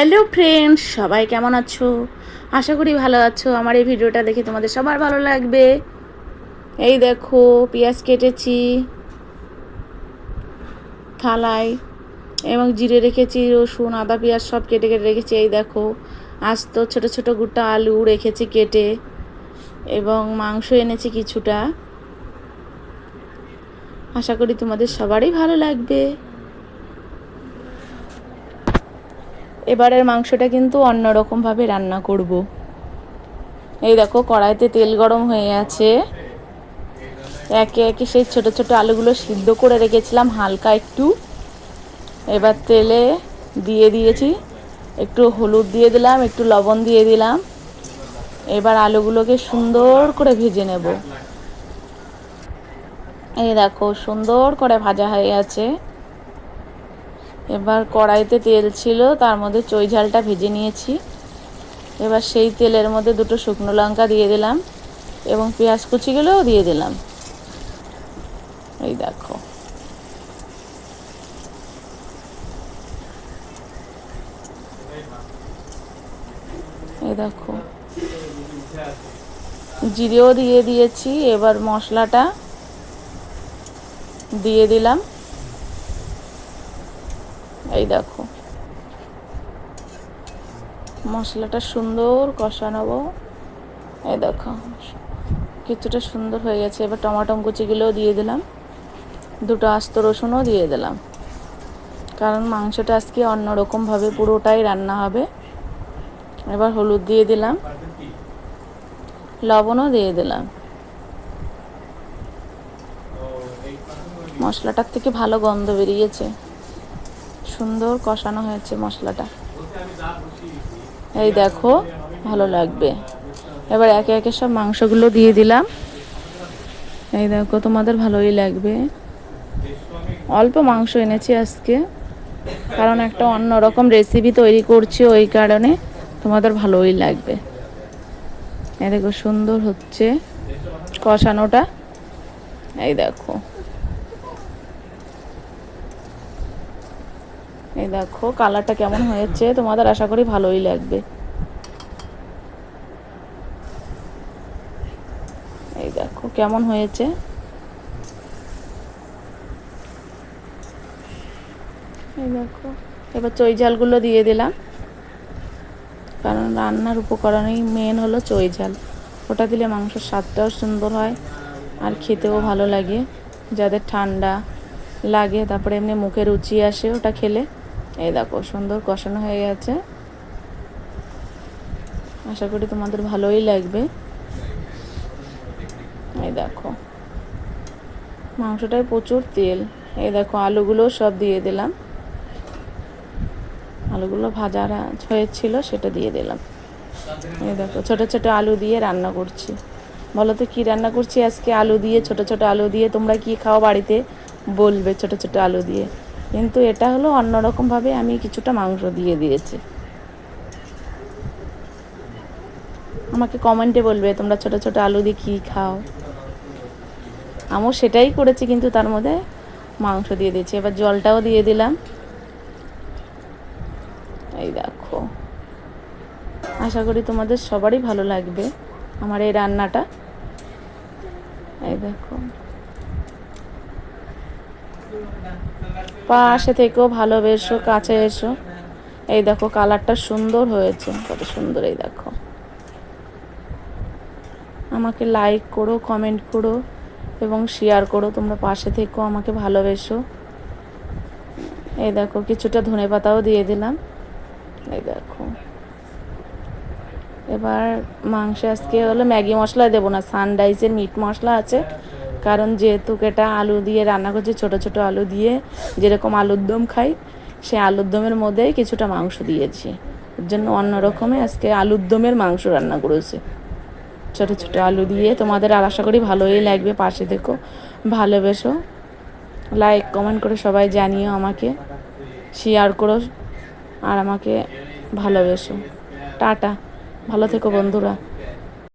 Hello friends, সবাই কেমন আছো? আশা করি ভালো আছো। আমার এই ভিডিওটা দেখে তোমাদের সবার ভালো লাগবে। এই দেখো, পেঁয়াজ কেটেছি থালায় এবং জিরে রেখেছি, রসুন আদা পেঁয়াজ সব কেটে কেটে রেখেছি। এই দেখো, আজ তো ছোটো ছোটো গোটা আলু রেখেছি কেটে, এবং মাংস এনেছি কিছুটা। আশা করি তোমাদের সবারই ভালো লাগবে। এবারের মাংসটা কিন্তু অন্যরকমভাবে রান্না করব। এই দেখো, কড়াইতে তেল গরম হয়ে আছে। একে একে সেই ছোট ছোট আলুগুলো সিদ্ধ করে রেখেছিলাম হালকা একটু। এবার তেলে দিয়ে দিয়েছি, একটু হলুদ দিয়ে দিলাম, একটু লবণ দিয়ে দিলাম। এবার আলুগুলোকে সুন্দর করে ভেজে নেব। এই দেখো, সুন্দর করে ভাজা হয়ে গেছে। এবার কড়াইতে তেল ছিল, তার মধ্যে চই ঝালটা ভেজে নিয়েছি। এবার সেই তেলের মধ্যে দুটো শুকনো লঙ্কা দিয়ে দিলাম এবং পেঁয়াজ কুচিগুলোও দিয়ে দিলাম। এই দেখো, এই দেখো, জিরেও দিয়ে দিয়েছি। এবার মশলাটা দিয়ে দিলাম। এই দেখো, মশলাটা সুন্দর কষানো। এই দেখো, কিছুটা সুন্দর হয়ে গেছে। এবার টমাটো কুচিগুলোও দিয়ে দিলাম, দুটো আস্ত রসুনও দিয়ে দিলাম, কারণ মাংসটা আজকে অন্যরকমভাবে পুরোটাই রান্না হবে। এবার হলুদ দিয়ে দিলাম, লবণও দিয়ে দিলাম। মশলাটার থেকে ভালো গন্ধ বেরিয়েছে, সুন্দর কষানো হয়েছে মশলাটা। এই দেখো, ভালো লাগবে। এবার একে একে সব মাংসগুলো দিয়ে দিলাম। এই দেখো, তোমাদের ভালোই লাগবে। অল্প মাংস এনেছি আজকে, কারণ একটা অন্যরকম রেসিপি তৈরি করছি, ওই কারণে তোমাদের ভালোই লাগবে। এই দেখো, সুন্দর হচ্ছে কষানোটা। এই দেখো, এই দেখো কালারটা কেমন হয়েছে, তোমাদের আশা করি ভালোই লাগবে। এই দেখো কেমন হয়েছে। এই দেখো, এবার চই ঝালগুলো দিয়ে দিলাম, কারণ রান্নার উপকরণেই মেন হলো চই ঝাল। ওটা দিলে মাংসের স্বাদটাও সুন্দর হয় আর খেতেও ভালো লাগে। যাদের ঠান্ডা লাগে, তারপরে এমনি মুখে রুচি আসে ওটা খেলে। এই দেখো, সুন্দর কষানো হয়ে গেছে। আশা করি তোমাদের ভালোই লাগবে। এই দেখো, মাংসটায় প্রচুর তেল। এই দেখো, আলুগুলো সব দিয়ে দিলাম। আলুগুলো ভাজা হয়েছিল, সেটা দিয়ে দিলাম। এই দেখো, ছোটো ছোটো আলু দিয়ে রান্না করছি। বলো তো কী রান্না করছি আজকে? আলু দিয়ে, ছোটো ছোটো আলু দিয়ে। তোমরা কি খাও বাড়িতে বলবে, ছোটো ছোটো আলু দিয়ে। কিন্তু এটা হলো অন্যরকমভাবে আমি কিছুটা মাংস দিয়ে দিয়েছি। আমাকে কমেন্টে বলবে তোমরা ছোটো ছোটো আলু দিয়ে কী খাও। আমিও সেটাই করেছি, কিন্তু তার মধ্যে মাংস দিয়ে দিয়েছি। এবার জলটাও দিয়ে দিলাম। এই দেখো, আশা করি তোমাদের সবারই ভালো লাগবে আমার এই রান্নাটা। এই দেখো, পাশে থেকেও ভালোবেসো, কাছে এসো। এই দেখো, কালারটা সুন্দর হয়েছে, কত সুন্দর। এই দেখো, আমাকে লাইক করো, কমেন্ট করো এবং শেয়ার করো। তোমরা পাশে থেকেও আমাকে ভালোবেসো। এই দেখো, কিছুটা ধনেপাতাও দিয়ে দিলাম। এই দেখো, এবার মাংস আজকে হলো ম্যাগি মশলা দেবো না, সানরাইজের মিট মশলা আছে। কারণ যেহেতু এটা আলু দিয়ে রান্না করছি, ছোটো ছোটো আলু দিয়ে যেরকম আলুর দম খাই, সে আলুর দমের মধ্যেই কিছুটা মাংস দিয়েছি। এর জন্য অন্য রকমে আজকে আলুর দমের মাংস রান্না করেছি, ছোটো ছোটো আলু দিয়ে। তোমাদের আর আশা করি ভালোই লাগবে। পাশে থেকো, ভালোবেসো, লাইক কমেন্ট করে সবাই জানিও, আমাকে শেয়ার করো আর আমাকে ভালোবেসো। টাটা, ভালো থেকো বন্ধুরা।